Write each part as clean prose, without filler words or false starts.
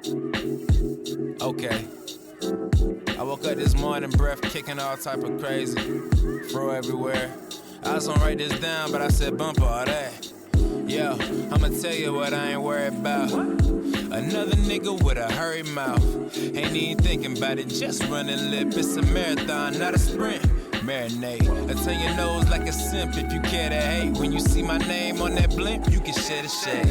Okay. I woke up this morning, breath kicking all type of crazy. Fro everywhere. I was gonna write this down, but I said bump all that. Yo, I'ma tell you what I ain't worried about. Another nigga with a hurry mouth. Ain't even thinking about it, just running lip. It's a marathon, not a sprint. Marinate, I turn your nose like a simp if you care to hate. When you see my name on that blimp, you can share the shade.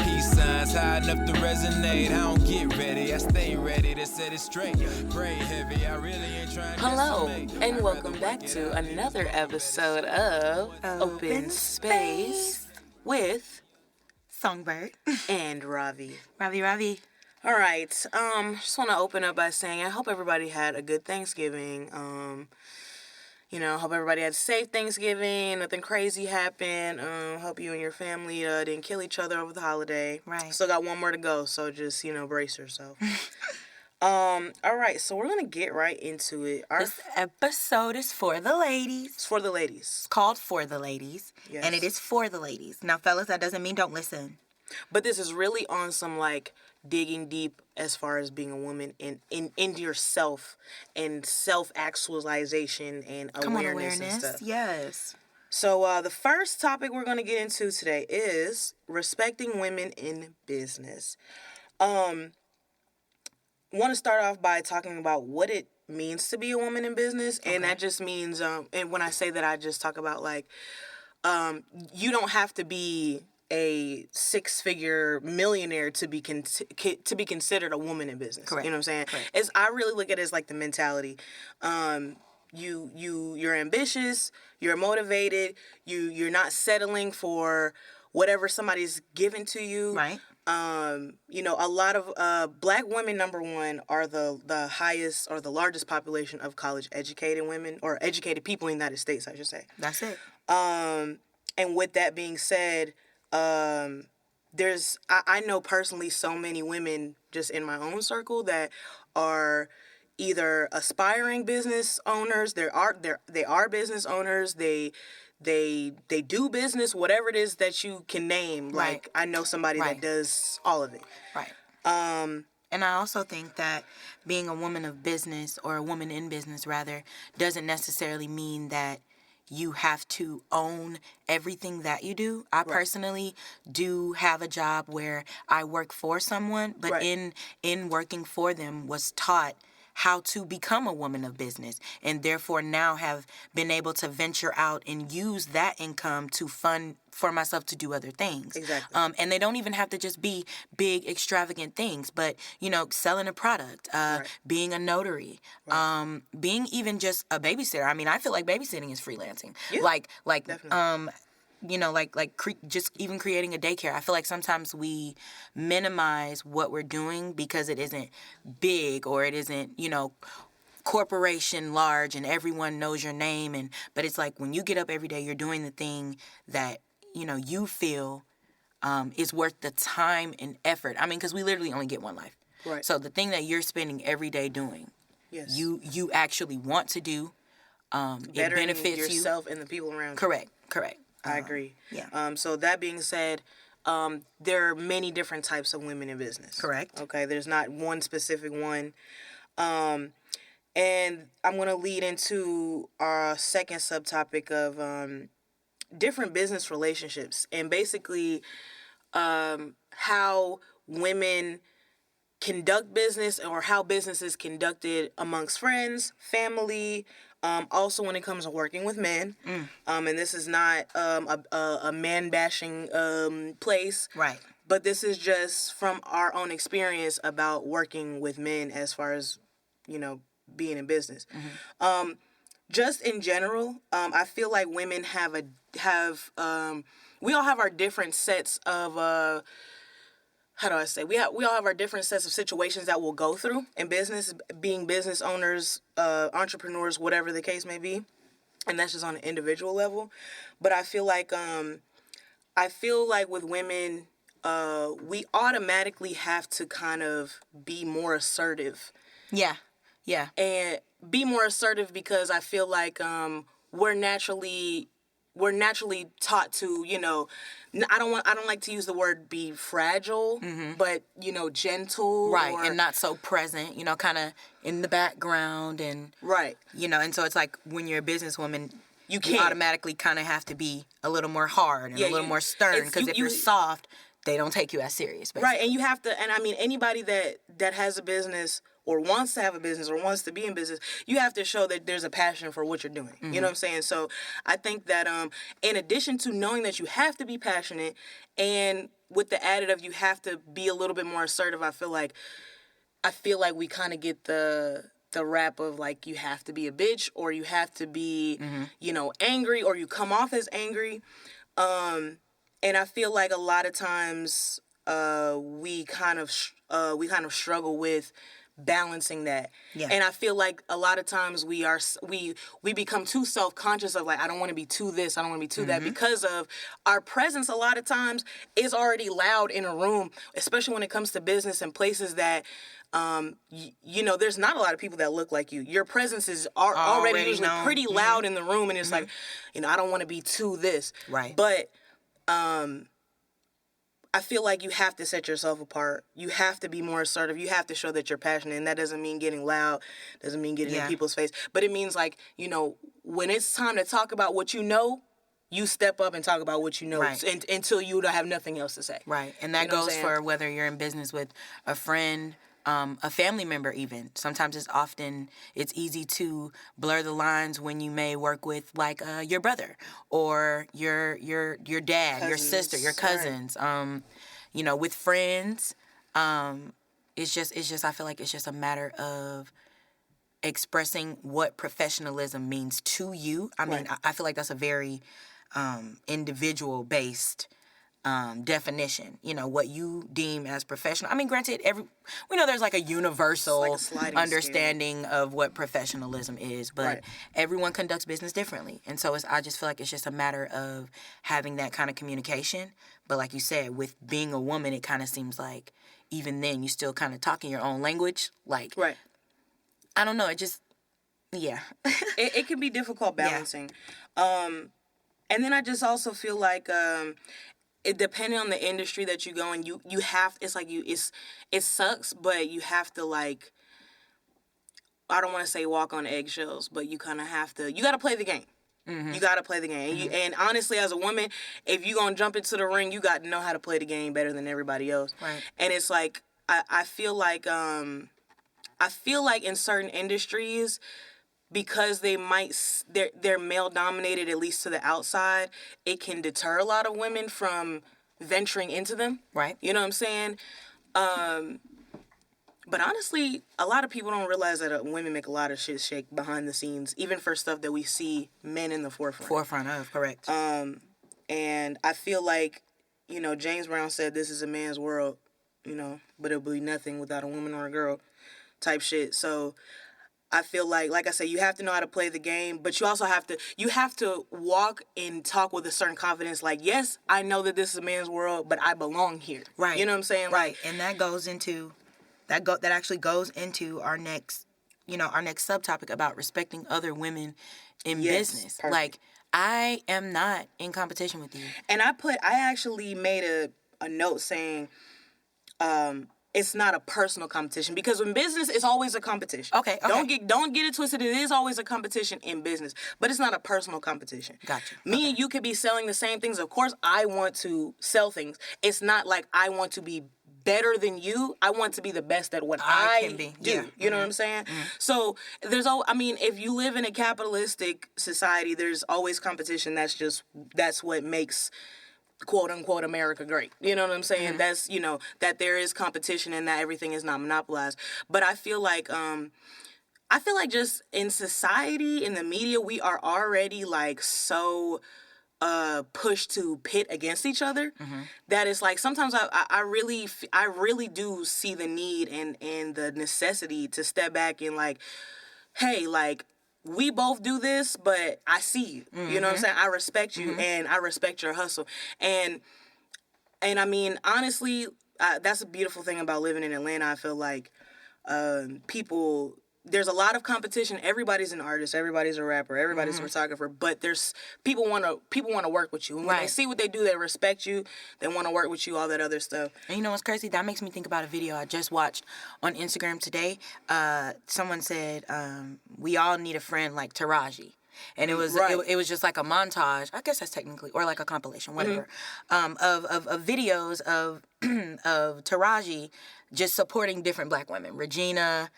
Peace signs high enough to resonate. I don't get ready, I stay ready to set it straight. Pray heavy, I really ain't trying to Hello, and welcome back to another episode of OpenSpace with Songbird and Ravi. Ravi. All right, just want to open up by saying I hope everybody had a good Thanksgiving. Hope everybody had a safe Thanksgiving. Nothing crazy happened. Hope you and your family didn't kill each other over the holiday. Right. Still got one more to go, so just, brace yourself. All right, so we're going to get right into it. This episode is for the ladies. It's for the ladies. It's called For the Ladies. Yes. And it is for the ladies. Now, fellas, that doesn't mean don't listen. But this is really on some, digging deep as far as being a woman into yourself and self-actualization and awareness and stuff. Yes. So the first topic we're going to get into today is respecting women in business. Want to start off by talking about what it means to be a woman in business. Okay. And that just means, and when I say that, I just talk about, you don't have to be a six-figure millionaire to be considered a woman in business. Correct. You know what I'm saying? Correct. I really look at it as the mentality. You're ambitious, you're motivated, you're not settling for whatever somebody's given to you. Right. A lot of black women, number one, are the highest or the largest population of college educated women or educated people in the United States, I should say. That's it. And with that being said, I know personally so many women just in my own circle that are either aspiring business owners, they are business owners, they do business, whatever it is that you can name. Right. Like I know somebody that does all of it. Right. And I also think that being a woman of business or a woman in business rather doesn't necessarily mean that you have to own everything that you do. I personally do have a job where I work for someone, but in working for them was taught how to become a woman of business and therefore now have been able to venture out and use that income to fund for myself to do other things. Exactly. And they don't even have to just be big, extravagant things, but, selling a product, being a notary, being even just a babysitter. I mean, I feel like babysitting is freelancing. Yeah, definitely. Just even creating a daycare. I feel like sometimes we minimize what we're doing because it isn't big or it isn't, corporation large and everyone knows your name. But it's like when you get up every day, you're doing the thing that, you feel is worth the time and effort. I mean, because we literally only get one life. Right. So the thing that you're spending every day doing, yes, you actually want to do. It benefits yourself and the people around you. Correct. I agree. Yeah. So that being said, there are many different types of women in business. Correct. Okay. There's not one specific one. And I'm going to lead into our second subtopic of different business relationships and basically how women conduct business or how business is conducted amongst friends, family, also when it comes to working with men. And this is not a man-bashing place. Right. But this is just from our own experience about working with men as far as, being in business. Mm-hmm. Just in general, I feel like women we all have our different sets of we all have our different sets of situations that we'll go through in business, being business owners, entrepreneurs, whatever the case may be. And that's just on an individual level. But I feel like with women, we automatically have to kind of be more assertive. Yeah. And be more assertive because I feel like we're naturally we're naturally taught to, I don't like to use the word be fragile, but, gentle. Right, and not so present, kind of in the background and... Right. And so it's like when you're a businesswoman, you automatically kind of have to be a little more hard and a little more stern, because if you're soft, they don't take you as serious, basically. Right, and you have to, and I mean, anybody that has a business or wants to have a business or wants to be in business, you have to show that there's a passion for what you're doing. You know what I'm saying? So I think that in addition to knowing that you have to be passionate, and with the added of you have to be a little bit more assertive, I feel like we kind of get the rap of like you have to be a bitch, or you have to be angry, or you come off as angry. And I feel like a lot of times we kind of struggle with balancing that. Yeah. And I feel like a lot of times we become too self-conscious of like, I don't want to be too this, I don't want to be too that, because of our presence a lot of times is already loud in a room, especially when it comes to business and places that there's not a lot of people that look like you. Your presence is already usually pretty loud in the room, and it's like, I don't want to be too this. Right. But I feel like you have to set yourself apart. You have to be more assertive. You have to show that you're passionate. And that doesn't mean getting loud. Doesn't mean getting in people's face. But it means like, when it's time to talk about what you know, you step up and talk about what you know, until you don't have nothing else to say. Right. And that goes for whether you're in business with a friend, a family member even. Sometimes it's easy to blur the lines when you may work with like your brother or your dad, your sister, your cousins. Right. With friends, it's just I feel like it's just a matter of expressing what professionalism means to you. I mean, I feel like that's a very individual based definition, what you deem as professional. I mean, granted, we know there's like a universal understanding of what professionalism is, but everyone conducts business differently. And so I just feel like it's just a matter of having that kind of communication. But like you said, with being a woman, it kind of seems like even then you still kind of talking your own language. Like, I don't know. It just, it can be difficult balancing. And then I just also feel like, it depending on the industry that you go in, you have, it's like it sucks, but you have to like, I don't want to say walk on eggshells, but you kind of have to, you got to play the game. You got to play the game. And honestly, as a woman, if you're going to jump into the ring, you got to know how to play the game better than everybody else. Right. And it's like, I feel like in certain industries, because they're male dominated, at least to the outside, it can deter a lot of women from venturing into them. Right. You know what I'm saying? But honestly, a lot of people don't realize that women make a lot of shit shake behind the scenes, even for stuff that we see men in the forefront. Forefront of, correct. And I feel like, James Brown said this is a man's world, but it'll be nothing without a woman or a girl type shit. So I feel like I said, you have to know how to play the game, but you also have to walk and talk with a certain confidence. Like, yes, I know that this is a man's world, but I belong here. Right. You know what I'm saying? Right. And that goes into, that actually goes into our next subtopic about respecting other women in business. Perfect. Like, I am not in competition with you. And I actually made a note saying, it's not a personal competition, because in business it's always a competition. Okay. Don't get it twisted. It is always a competition in business, but it's not a personal competition. Gotcha. Me and you could be selling the same things. Of course, I want to sell things. It's not like I want to be better than you. I want to be the best at what I can be. Do. Yeah. You know what I'm saying? So if you live in a capitalistic society, there's always competition. That's what makes quote unquote America great. You know what I'm saying? That's, that there is competition and that everything is not monopolized. But I feel like just in society, in the media, we are already like so pushed to pit against each other that it's like sometimes I really do see the need and the necessity to step back and like, hey, like, we both do this, but I see you. You know what I'm saying? I respect you, and I respect your hustle. And I mean, honestly, that's a beautiful thing about living in Atlanta. I feel like people, there's a lot of competition. Everybody's an artist. Everybody's a rapper. Everybody's a photographer. But there's people want to work with you. And when they see what they do, they respect you. They want to work with you. All that other stuff. And you know what's crazy? That makes me think about a video I just watched on Instagram today. Someone said, "We all need a friend like Taraji." And it was it was just like a montage. I guess that's technically, or like a compilation, whatever, of videos of of Taraji just supporting different black women. Regina,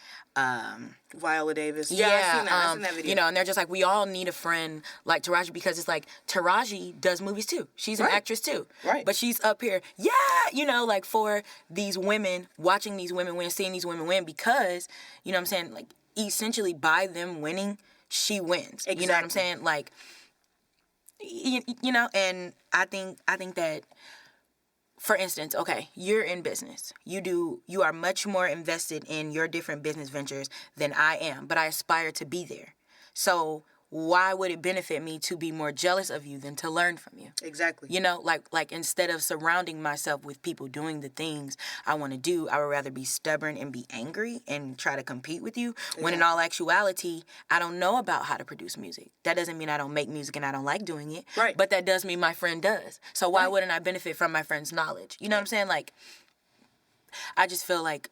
Viola Davis. Yeah, I seen that video. You know, and they're just like, we all need a friend like Taraji, because it's like Taraji does movies too. She's an actress too. Right. But she's up here, you know, like for these women, watching these women win, seeing these women win, because, you know what I'm saying, like essentially by them winning, she wins. Exactly. You know what I'm saying? Like, you know, and I think that, for instance, okay, you're in business. You are much more invested in your different business ventures than I am, but I aspire to be there. So why would it benefit me to be more jealous of you than to learn from you? Exactly. You know, like instead of surrounding myself with people doing the things I want to do, I would rather be stubborn and be angry and try to compete with you. Exactly. When in all actuality, I don't know about how to produce music. That doesn't mean I don't make music and I don't like doing it. Right. But that does mean my friend does. So why wouldn't I benefit from my friend's knowledge? You know what I'm saying? Like, I just feel like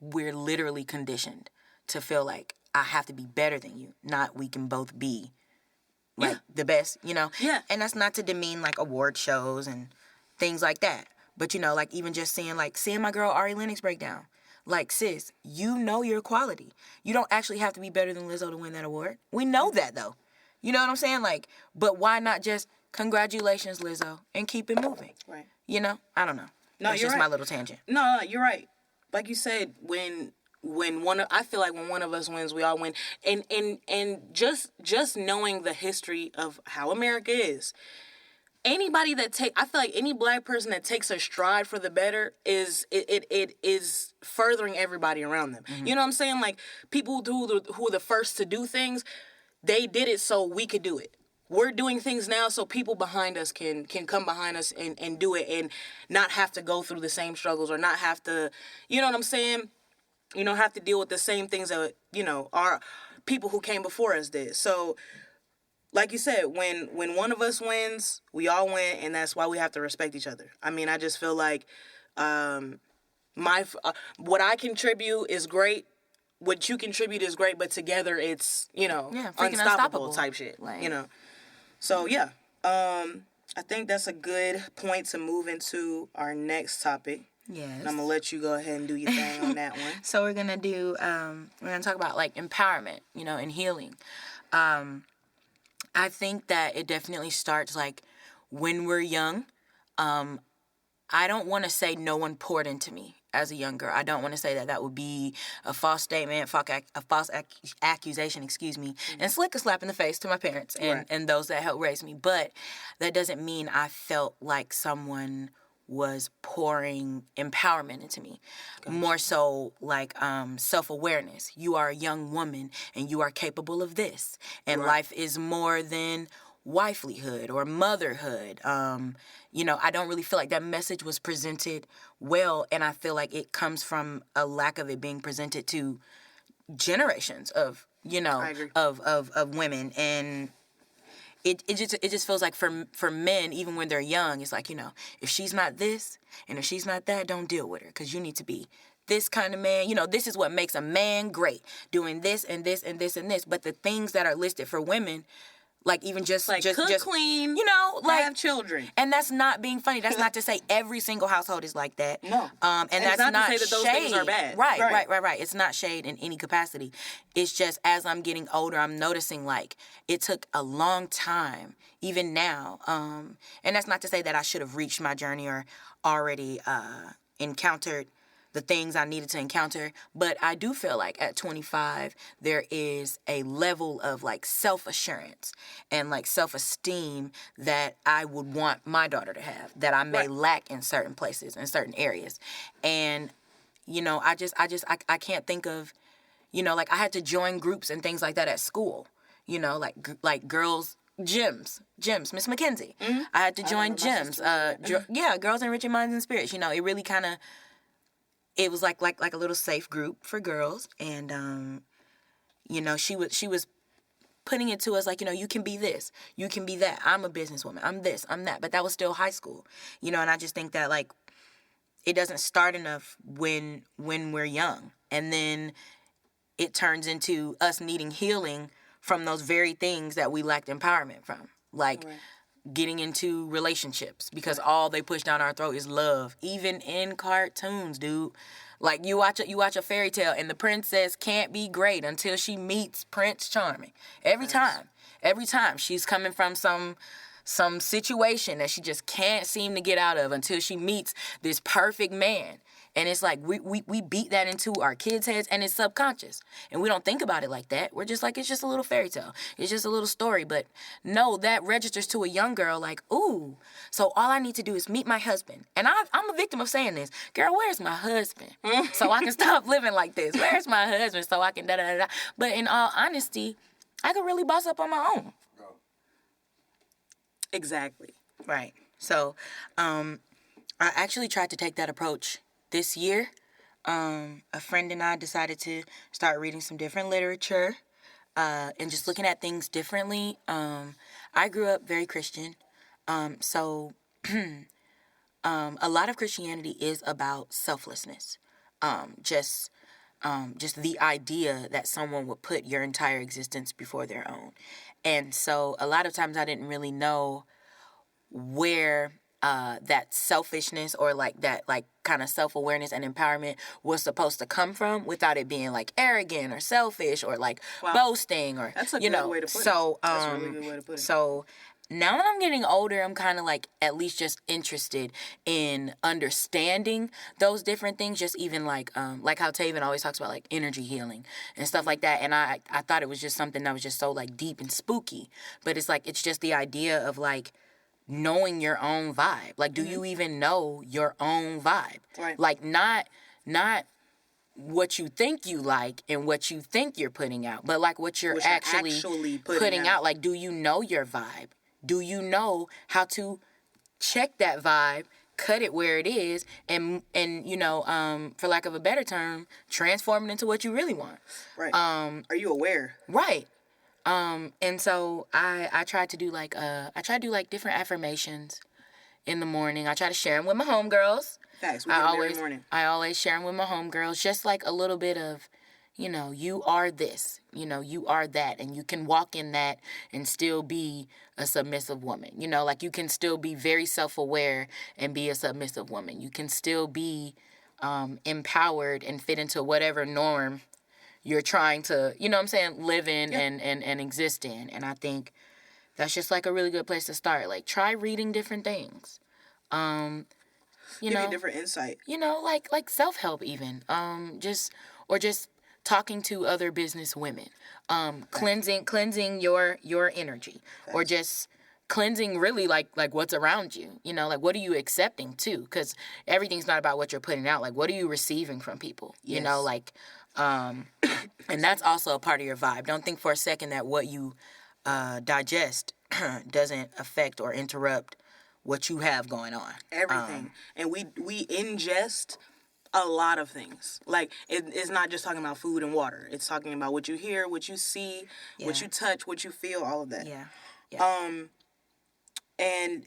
we're literally conditioned to feel like I have to be better than you, not we can both be like the best, you know? Yeah. And that's not to demean like award shows and things like that. But, you know, like even just seeing my girl Ari Lennox break down. Like, sis, you know your quality. You don't actually have to be better than Lizzo to win that award. We know that though. You know what I'm saying? Like, but why not just congratulations, Lizzo, and keep it moving? Right. You know? I don't know. No, That's you're just right. my little tangent. No, you're right. Like you said, I feel like when one of us wins, we all win. And just knowing the history of how America is, I feel like any black person that takes a stride for the better is furthering everybody around them. Mm-hmm. You know what I'm saying? Like people who are the first to do things, they did it so we could do it. We're doing things now so people behind us can come behind us and do it and not have to go through the same struggles or not have to, you know what I'm saying? You don't have to deal with the same things that, you know, our people who came before us did. So, like you said, when one of us wins, we all win, and that's why we have to respect each other. I mean, I just feel like what I contribute is great. What you contribute is great, but together it's, you know, unstoppable type shit, like, you know. So, yeah, I think that's a good point to move into our next topic. Yes. And I'm going to let you go ahead and do your thing on that one. So we're going to talk about like empowerment, you know, and healing. I think that it definitely starts like when we're young. I don't want to say no one poured into me as a young girl. I don't want to say that. That would be a false statement, a false accusation, and it's like a slap in the face to my parents and those that helped raise me. But that doesn't mean I felt like someone was pouring empowerment into me. Gotcha. More so like self-awareness. You are a young woman and you are capable of this. And life is more than wifelyhood or motherhood. You know, I don't really feel like that message was presented well, and I feel like it comes from a lack of it being presented to generations of, you know, of women. And it just feels like for men, even when they're young, it's like, you know, if she's not this and if she's not that, don't deal with her, because you need to be this kind of man. You know, this is what makes a man great, doing this and this and this and this. But the things that are listed for women, like even just cook, clean, you know, like have children, and that's not being funny. That's not to say every single household is like that. No, and that's not not to say that those shade. things are bad. Right. It's not shade in any capacity. It's just as I'm getting older, I'm noticing like it took a long time, even now. And that's not to say that I should have reached my journey or already encountered the things I needed to encounter. But I do feel like at 25, there is a level of like self-assurance and like self-esteem that I would want my daughter to have, that I may lack in certain places, in certain areas. And, you know, I can't think of, you know, like I had to join groups and things like that at school, you know, like girls' gyms, Miss Mackenzie. Mm-hmm. I had to join gyms. Girls Enriching Minds and Spirits. You know, it really kind of, it was like a little safe group for girls, and you know, she was putting it to us like, you know, you can be this, you can be that. I'm a businesswoman. I'm this, I'm that. But that was still high school, you know. And I just think that like it doesn't start enough when we're young, and then it turns into us needing healing from those very things that we lacked empowerment from, like getting into relationships, because all they push down our throat is love. Even in cartoons, dude. Like you watch a fairy tale and the princess can't be great until she meets Prince Charming. Every time she's coming from some situation that she just can't seem to get out of until she meets this perfect man. And it's like we beat that into our kids' heads, and it's subconscious. And we don't think about it like that. We're just like, it's just a little fairy tale. It's just a little story. But no, that registers to a young girl like, ooh, so all I need to do is meet my husband. And I'm a victim of saying this. Girl, where's my husband? So I can stop living like this. Where's my husband? So I can da-da-da-da. But in all honesty, I could really boss up on my own. Exactly. Right. So I actually tried to take that approach this year. A friend and I decided to start reading some different literature and just looking at things differently. I grew up very Christian. So a lot of Christianity is about selflessness. Just the idea that someone would put your entire existence before their own. And so a lot of times I didn't really know where that selfishness or like that like kind of self-awareness and empowerment was supposed to come from without it being like arrogant or selfish or like boasting or that's a you good know. way to put So it. That's a really good way to put it. So now that I'm getting older, I'm kind of like at least just interested in understanding those different things. Just even like how Taven always talks about like energy healing and stuff like that. And I thought it was just something that was just so like deep and spooky. But it's like it's just the idea of like knowing your own vibe. Like, do you even know your own vibe? Right. Like not what you think you like and what you think you're putting out, but like what you're actually putting out. Like, do you know your vibe? Do you know how to check that vibe, cut it where it is, and you know, for lack of a better term, transform it into what you really want? Right. Are you aware? Right. And so I tried to do like different affirmations in the morning. I try to share them with my homegirls. Facts. We do them every morning. I always share them with my homegirls, just like a little bit of, you know, you are this, you know, you are that, and you can walk in that and still be a submissive woman. You know, like you can still be very self-aware and be a submissive woman. You can still be empowered and fit into whatever norm you're trying to, you know what I'm saying, live in and exist in. And I think that's just like a really good place to start. Like, try reading different things. You know, different insight. You know, like self-help even. Just talking to other business women. Cleansing your energy. Thanks. Or just cleansing really like what's around you. You know, like what are you accepting too? Because everything's not about what you're putting out. Like what are you receiving from people? Yes. You know, like and that's also a part of your vibe. Don't think for a second that what you digest doesn't affect or interrupt what you have going on. Everything. And we ingest a lot of things. Like it's not just talking about food and water. It's talking about what you hear, what you see, what you touch, what you feel, all of that. Yeah. And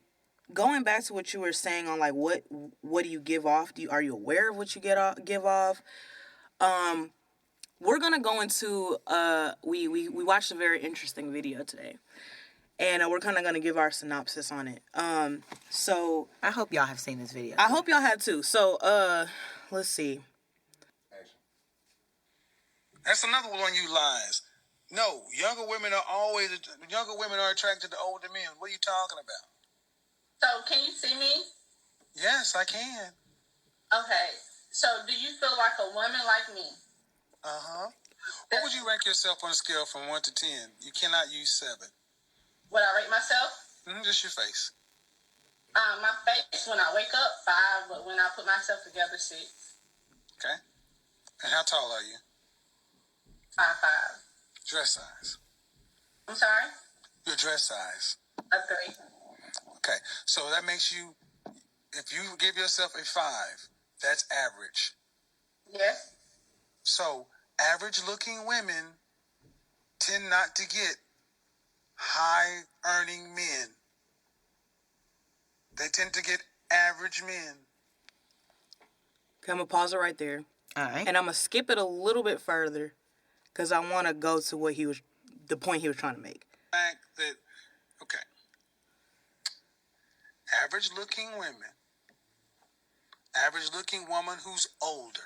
going back to what you were saying on like what do you give off? Are you aware of what you give off? We're gonna go into we watched a very interesting video today, and we're kind of gonna give our synopsis on it. So I hope y'all have seen this video. I hope y'all have too. So let's see. That's another one of you lies. No, younger women are attracted to older men. What are you talking about? So can you see me? Yes, I can. Okay. So do you feel like a woman like me? Uh-huh. What would you rank yourself on a scale from 1 to 10? You cannot use 7. Would I rate myself? Just your face. My face, when I wake up, 5, but when I put myself together, 6. Okay. And how tall are you? 5'5". Dress size. I'm sorry? Your dress size. A 3. Okay. So that makes you, if you give yourself a 5, that's average. So average-looking women tend not to get high-earning men. They tend to get average men. Okay, I'm going to pause it right there. All right. And I'm going to skip it a little bit further because I want to go to the point he was trying to make. Okay. Average-looking women. Average-looking woman who's older.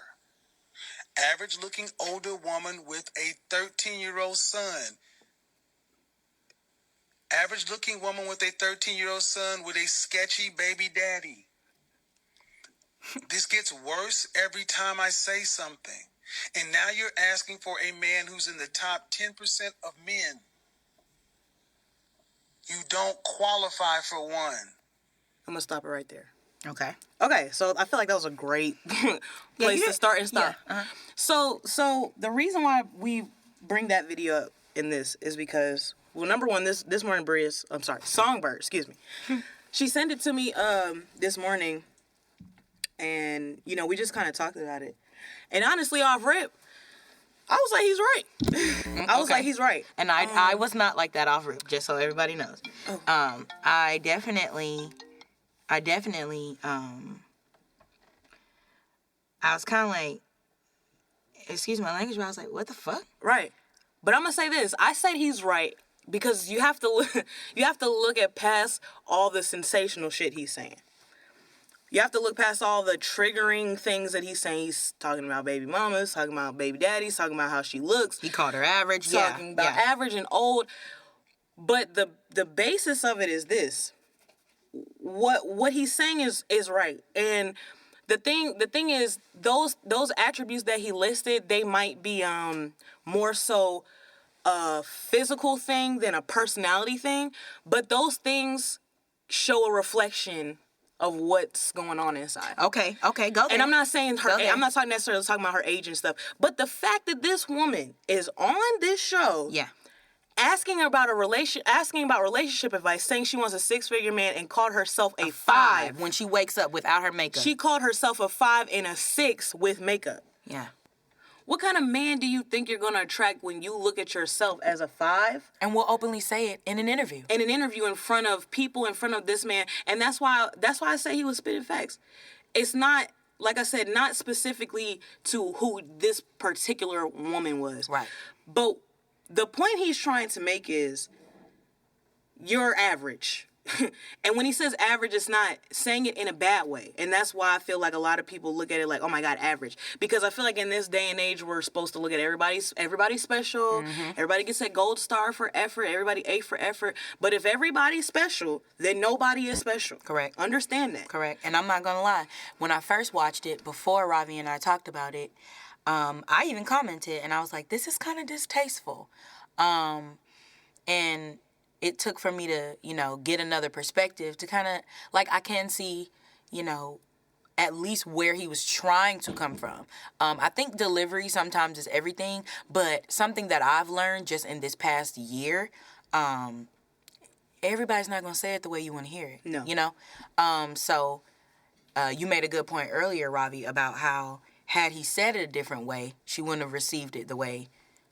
Average-looking older woman with a 13-year-old son. Average-looking woman with a 13-year-old son with a sketchy baby daddy. This gets worse every time I say something. And now you're asking for a man who's in the top 10% of men. You don't qualify for one. I'm going to stop it right there. Okay. Okay, so I feel like that was a great place to start and stop. Yeah. So the reason why we bring that video up in this is because, well, number one, this morning Songbird, excuse me. She sent it to me this morning, and, you know, we just kind of talked about it. And honestly, off rip, I was like, he's right. I was like, he's right. And I was not like that off rip, just so everybody knows. Oh. I definitely, I was kind of like, excuse my language, but I was like, what the fuck? Right. But I'm going to say this. I said he's right because you have to look at past all the sensational shit he's saying. You have to look past all the triggering things that he's saying. He's talking about baby mamas, talking about baby daddies, talking about how she looks. He called her average. Talking about average and old. But the basis of it is this. What he's saying is right. And the thing is those attributes that he listed, they might be more so a physical thing than a personality thing, but those things show a reflection of what's going on inside. Okay, go there. And I'm not saying her, I'm not necessarily talking about her age and stuff, but the fact that this woman is on this show, asking about relationship advice, saying she wants a 6-figure man, and called herself a 5 when she wakes up without her makeup. She called herself a 5 and a 6 with makeup. Yeah. What kind of man do you think you're going to attract when you look at yourself as a 5? And we'll openly say it in an interview. In an interview in front of people, in front of this man. And that's why I say he was spitting facts. It's not, like I said, not specifically to who this particular woman was. Right. But the point he's trying to make is you're average. And when he says average, it's not saying it in a bad way. And that's why I feel like a lot of people look at it like, oh my God, average. Because I feel like in this day and age, we're supposed to look at everybody's special. Mm-hmm. Everybody gets a gold star for effort. Everybody A for effort. But if everybody's special, then nobody is special. Correct. Understand that. Correct. And I'm not going to lie. When I first watched it, before Ravi and I talked about it, I even commented and I was like, this is kind of distasteful. And it took for me to, get another perspective to kind of, like, I can see, at least where he was trying to come from. I think delivery sometimes is everything, but something that I've learned just in this past year, everybody's not going to say it the way you want to hear it. No. So you made a good point earlier, Ravi, about how had he said it a different way, she wouldn't have received it the way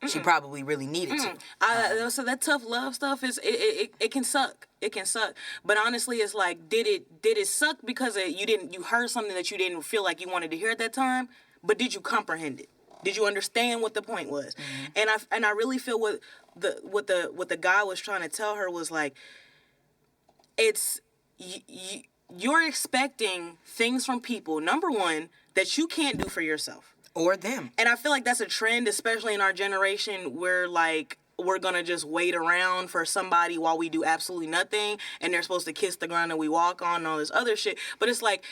she probably really needed to. So that tough love stuff is it can suck. It can suck. But honestly, it's like, did it suck because you heard something that you didn't feel like you wanted to hear at that time? But did you comprehend it? Did you understand what the point was? Mm-hmm. And I really feel what the guy was trying to tell her was like, it's you're expecting things from people, number one, that you can't do for yourself. Or them. And I feel like that's a trend, especially in our generation, where, like, we're going to just wait around for somebody while we do absolutely nothing, and they're supposed to kiss the ground that we walk on and all this other shit. But it's like,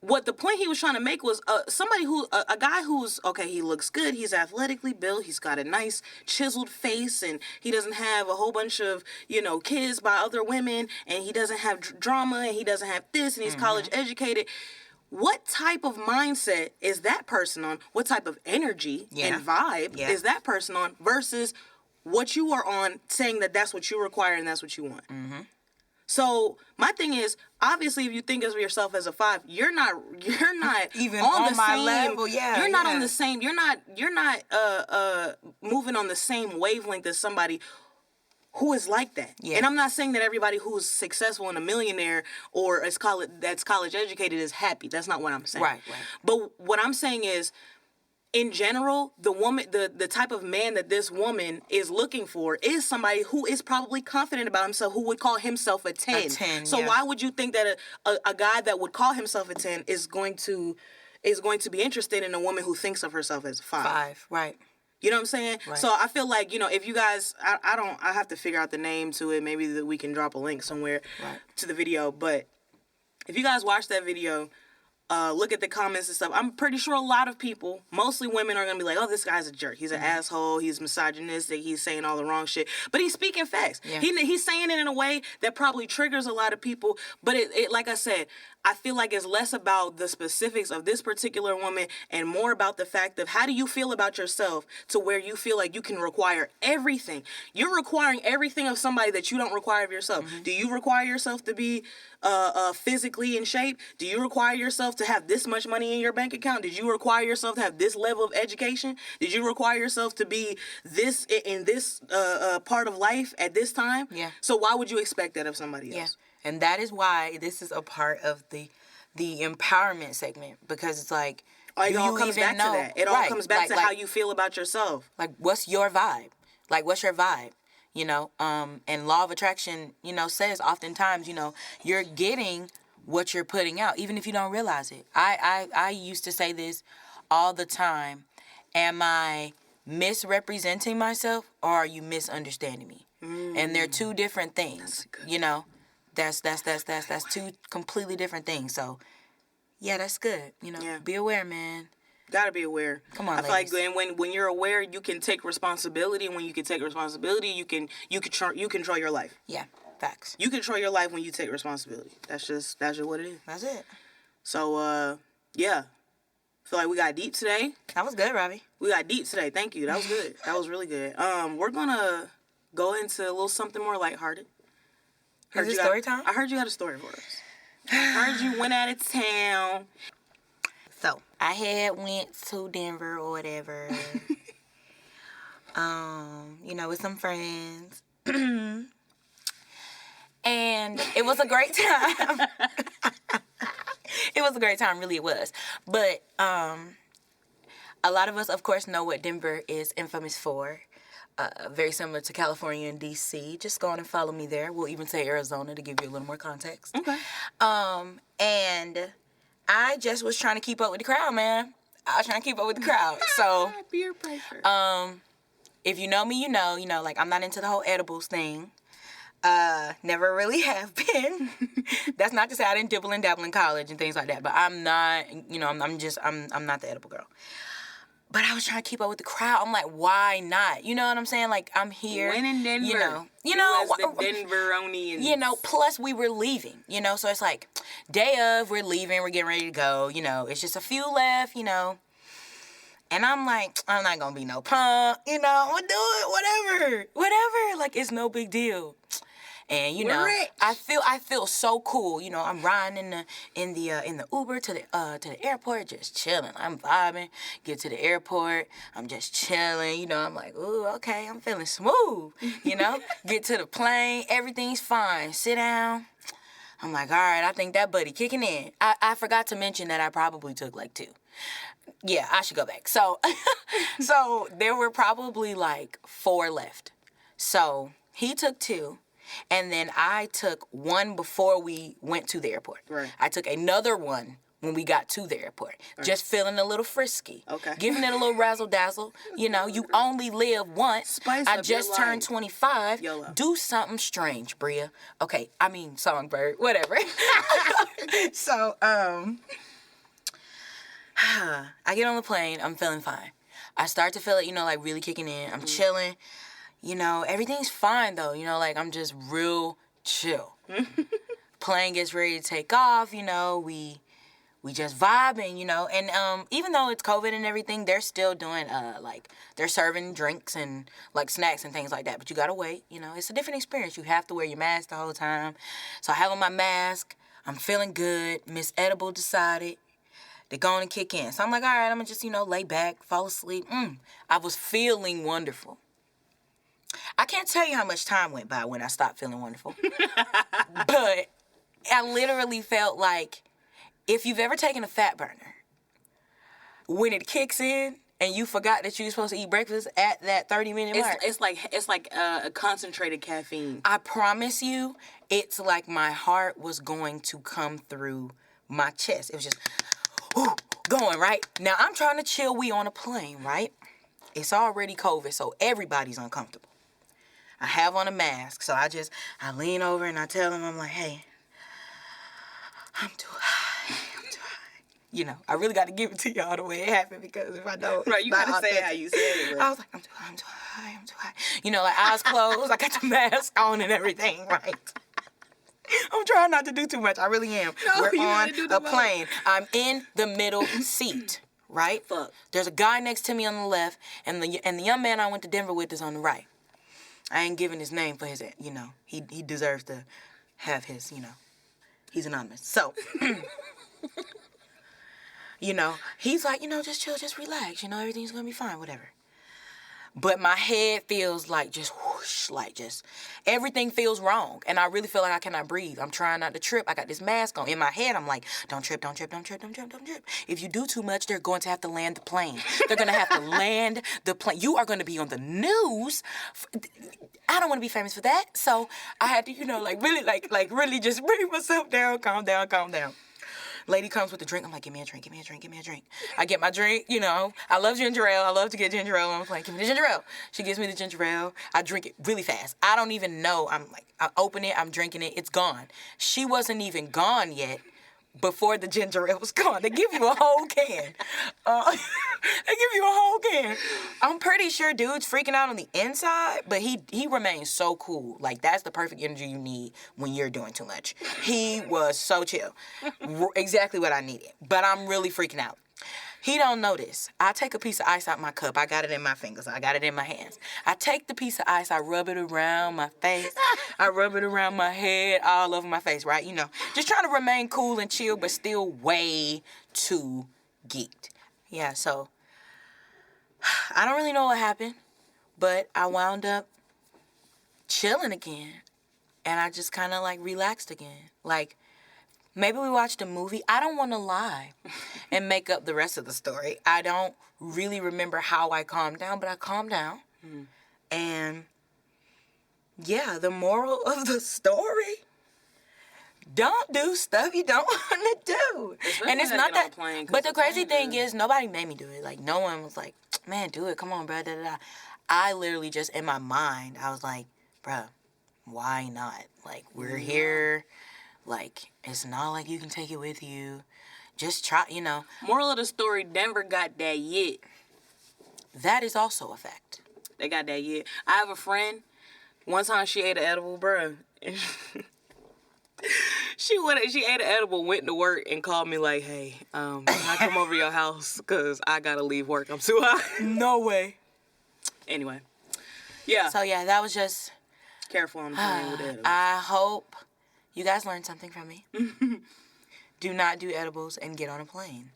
what the point he was trying to make was a guy who's, okay, he looks good, he's athletically built, he's got a nice chiseled face, and he doesn't have a whole bunch of, kids by other women, and he doesn't have drama, and he doesn't have this, and he's college educated. What type of mindset is that person on? What type of energy and vibe is that person on versus what you are on, saying that that's what you require and that's what you want? Mm-hmm. So my thing is, obviously, if you think of yourself as a 5, you're not even on on the my same level. Yeah, you're not on yeah. the same. You're not moving on the same wavelength as somebody who is like that. Yeah. And I'm not saying that everybody who's successful and a millionaire or that's college educated is happy. That's not what I'm saying. Right. But what I'm saying is, in general, the woman, the type of man that this woman is looking for is somebody who is probably confident about himself, who would call himself a 10. A 10, so yeah. why would you think that a guy that would call himself a 10 is going to be interested in a woman who thinks of herself as a 5? 5, right. You know what I'm saying? Right. So I feel like, if you guys, I have to figure out the name to it. Maybe that we can drop a link somewhere to the video. But if you guys watch that video, look at the comments and stuff. I'm pretty sure a lot of people, mostly women, are going to be like, oh, this guy's a jerk. He's an asshole. He's misogynistic. He's saying all the wrong shit. But he's speaking facts. Yeah. He's saying it in a way that probably triggers a lot of people. But it like I said, I feel like it's less about the specifics of this particular woman and more about the fact of how do you feel about yourself to where you feel like you can require everything. You're requiring everything of somebody that you don't require of yourself. Mm-hmm. Do you require yourself to be physically in shape? Do you require yourself to have this much money in your bank account? Did you require yourself to have this level of education? Did you require yourself to be this in this part of life at this time? Yeah. So why would you expect that of somebody else? Yeah. And that is why this is a part of the empowerment segment, because it's like, it all comes back to that. It all comes back to how you feel about yourself. Like, what's your vibe? Like, what's your vibe? And law of attraction, says oftentimes, you're getting what you're putting out, even if you don't realize it. I used to say this all the time. Am I misrepresenting myself, or are you misunderstanding me? And they're two different things, That's two completely different things. So, yeah, that's good. Be aware, man. Gotta be aware. Come on, I feel ladies. like when you're aware, you can take responsibility. And when you can take responsibility, you control your life. Yeah, facts. You control your life when you take responsibility. That's just what it is. That's it. So, yeah. Feel like we got deep today. That was good, Robbie. We got deep today. Thank you. That was good. That was really good. We're gonna go into a little something more lighthearted. Is it story time? I heard you had a story for us. I heard you went out of town. So, I had went to Denver or whatever. With some friends. And it was a great time. It was a great time, really it was. But a lot of us, of course, know what Denver is infamous for. Very similar to California and D.C. Just go on and follow me there. We'll even say Arizona to give you a little more context. Okay. And I just was trying to keep up with the crowd, man. I was trying to keep up with the crowd. So, peer pressure. If you know me, like I'm not into the whole edibles thing. Never really have been. That's not to say I didn't dibble and dabble in college and things like that, but I'm not, I'm not the edible girl. But I was trying to keep up with the crowd. I'm like, why not? You know what I'm saying? Like, I'm here. When in Denver. You know, the Denveronians. Plus we were leaving, So it's like, day of, we're leaving, we're getting ready to go, It's just a few left, And I'm like, I'm not going to be no punk, I'm going to do it, whatever. Like, it's no big deal. And I feel so cool. I'm riding in the Uber to the airport, just chilling. I'm vibing. Get to the airport, I'm just chilling. I'm like, ooh, okay, I'm feeling smooth. Get to the plane, everything's fine. Sit down. I'm like, all right, I think that buddy kicking in. I forgot to mention that I probably took like 2. Yeah, I should go back. So, so there were probably like 4 left. So he took 2. And then I took 1 before we went to the airport. Right. I took another 1 when we got to the airport. Right. Just feeling a little frisky. Okay. Giving it a little razzle-dazzle. You only live once. Spice I up just your turned life. 25. YOLO. Do something strange, Bria. Okay, Songbird, whatever. So, I get on the plane. I'm feeling fine. I start to feel it, like really kicking in. I'm chilling. Everything's fine though. Like I'm just real chill. Plane gets ready to take off. We we just vibing, and even though it's COVID and everything, they're still doing they're serving drinks and like snacks and things like that, but you gotta wait. It's a different experience. You have to wear your mask the whole time. So I have on my mask, I'm feeling good. Miss Edible decided they're going to kick in. So I'm like, all right, I'm gonna just lay back, fall asleep. I was feeling wonderful. I can't tell you how much time went by when I stopped feeling wonderful. But I literally felt like, if you've ever taken a fat burner, when it kicks in and you forgot that you were supposed to eat breakfast at that 30-minute mark. It's like a concentrated caffeine. I promise you, it's like my heart was going to come through my chest. It was just going, right? Now, I'm trying to chill. We on a plane, right? It's already COVID, so everybody's uncomfortable. I have on a mask, so I lean over and I tell them, I'm like, hey, I'm too high. I really got to give it to y'all the way it happened, because if I don't, right, you got to say it how you said it. Right? I was like, I'm too high. Like eyes closed, I got the mask on and everything, right? I'm trying not to do too much. I really am. No, we're on a most. plane. I'm in the middle seat, right? Fuck. There's a guy next to me on the left, and the young man I went to Denver with is on the right. I ain't giving his name for his, he deserves to have his, he's anonymous. So, he's like, just chill, just relax, everything's gonna be fine, whatever. But my head feels like just whoosh, like just everything feels wrong. And I really feel like I cannot breathe. I'm trying not to trip. I got this mask on. In my head, I'm like, don't trip, don't trip, don't trip, don't trip, don't trip. If you do too much, they're going to have to land the plane. They're going to have to land the plane. You are going to be on the news. I don't want to be famous for that. So I had to, really just bring myself down, calm down, calm down. Lady comes with the drink. I'm like, give me a drink, give me a drink, give me a drink. I get my drink, I love ginger ale. I love to get ginger ale. I'm like, give me the ginger ale. She gives me the ginger ale. I drink it really fast. I don't even know. I open it. I'm drinking it. It's gone. She wasn't even gone yet before the ginger ale was gone. They give you a whole can. I'm pretty sure dude's freaking out on the inside, but he remains so cool. Like, that's the perfect energy you need when you're doing too much. He was so chill. Exactly what I needed. But I'm really freaking out. He don't notice. I take a piece of ice out my cup. I got it in my fingers. I got it in my hands. I take the piece of ice. I rub it around my face. I rub it around my head, all over my face, right? Just trying to remain cool and chill, but still way too geeked. Yeah, so I don't really know what happened, but I wound up chilling again. And I just kind of relaxed again. Maybe we watched a movie. I don't want to lie and make up the rest of the story. I don't really remember how I calmed down, but I calmed down. And yeah, the moral of the story, don't do stuff you don't want to do. And it's not that, but the crazy thing is, nobody made me do it. No one was like, man, do it. Come on, bro. Da, da, da. I literally just, in my mind, I was like, bro, why not? We're here. It's not like you can take it with you. Just try, Moral of the story, Denver got that yet. That is also a fact. They got that yet. I have a friend, one time she ate an edible, bro. She ate an edible, went to work, and called me like, hey, can I come over to your house? Because I got to leave work. I'm too high. No way. Anyway. Yeah. So, yeah, that was just... Careful on the plane with edibles. I hope you guys learned something from me. Do not do edibles and get on a plane.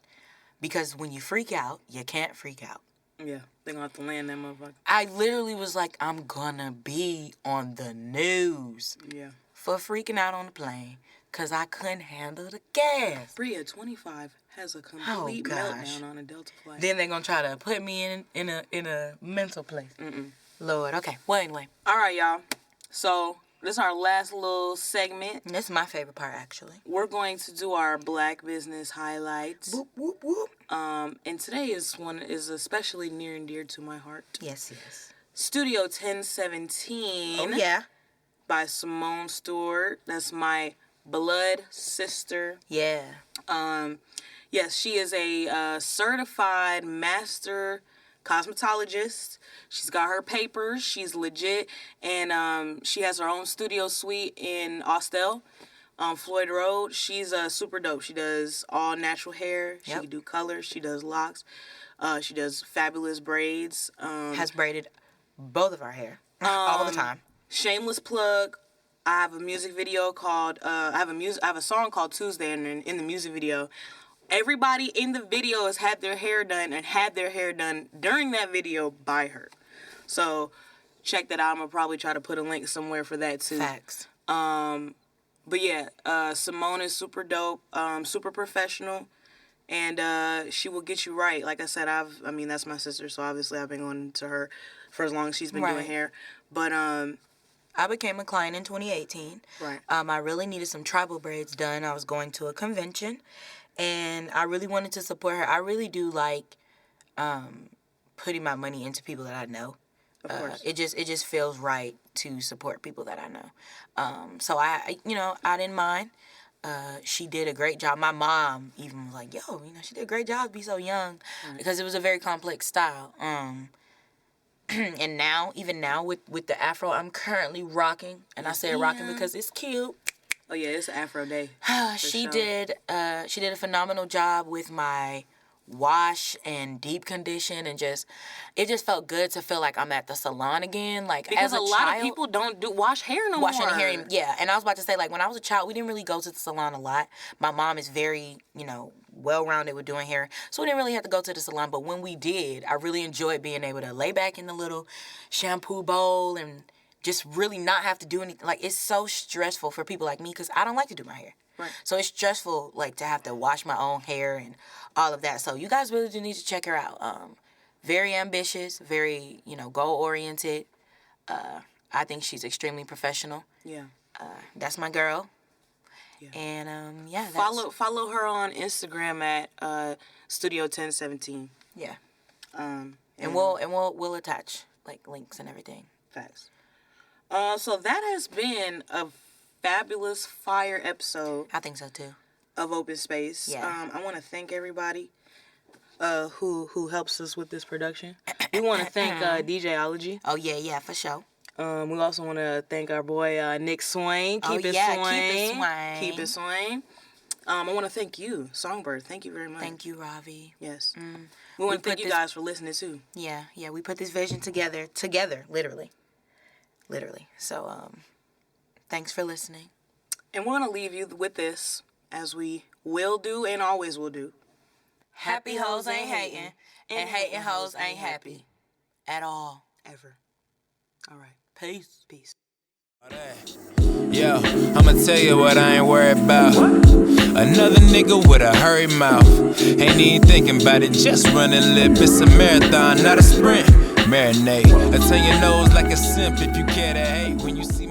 Because when you freak out, you can't freak out. Yeah, they're going to have to land that motherfucker. I literally was like, I'm going to be on the news. Yeah. For freaking out on the plane. Because I couldn't handle the gas. Bria, 25, has a complete meltdown on a Delta flight. Then they're going to try to put me in a mental place. Lord, okay. Well, anyway. All right, y'all. So... this is our last little segment. This is my favorite part, actually. We're going to do our Black business highlights. Whoop, whoop, whoop. And today is especially near and dear to my heart. Yes, yes. Studio 1017. Oh, yeah. By Simone Stewart. That's my blood sister. Yeah. Yes, she is a certified master cosmetologist. She's got her papers. She's legit. And she has her own studio suite in Austell. Floyd Road, she's super dope. She does all natural hair. She can do colors. She does locks. She does fabulous braids. Has braided both of our hair all the time. Shameless plug. I have a music video called. I have a song called Tuesday, and in the music video, everybody in the video has had their hair done and had their hair done during that video by her. So check that out. I'm gonna probably try to put a link somewhere for that too. Facts. But yeah, Simone is super dope, super professional, and she will get you right. Like I said, that's my sister, so obviously I've been going to her for as long as she's been doing hair. But I became a client in 2018. Right. I really needed some tribal braids done. I was going to a convention, and I really wanted to support her. I really do like putting my money into people that I know. Of course. It just feels right to support people that I know. So I didn't mind. She did a great job. My mom even was like, "Yo, she did a great job to be so young," because it was a very complex style. And now, even now with the afro I'm currently rocking, and I say rocking because it's cute. Oh yeah, it's Afro Day. She did a phenomenal job with my wash and deep condition, and it just felt good to feel like I'm at the salon again. Like, because as a lot child, of people don't wash hair no more. Washing hair, yeah. And I was about to say, like, when I was a child, we didn't really go to the salon a lot. My mom is very, well-rounded with doing hair, so we didn't really have to go to the salon. But when we did, I really enjoyed being able to lay back in the little shampoo bowl and just really not have to do anything. Like, it's so stressful for people like me because I don't like to do my hair. Right. So it's stressful, like, to have to wash my own hair and all of that. So you guys really do need to check her out. Very ambitious, very, goal-oriented. I think she's extremely professional. Yeah. That's my girl. Yeah. And, yeah. Follow her on Instagram at Studio 1017. Yeah. And we'll attach, like, links and everything. Facts. So that has been a fabulous fire episode. I think so too. Of OpenSpace. Yeah. I want to thank everybody who helps us with this production. We want to thank DJology. Oh yeah, for sure. We also want to thank our boy Nick Swain. Keep it Swain. I want to thank you, Songbird. Thank you very much. Thank you, Ravi. Yes. We want to thank you guys for listening too. Yeah. We put this vision together, literally. So, thanks for listening. And we're going to leave you with this, as we will do and always will do. Happy hoes ain't hating, and hating hoes ain't happy. At all. Ever. All right. Peace. Yo, I'ma tell you what I ain't worried about. Another nigga with a hurry mouth. Ain't even thinking about it, just running lip. It's a marathon, not a sprint. Marinate. I turn your nose like a simp if you care to hate when you see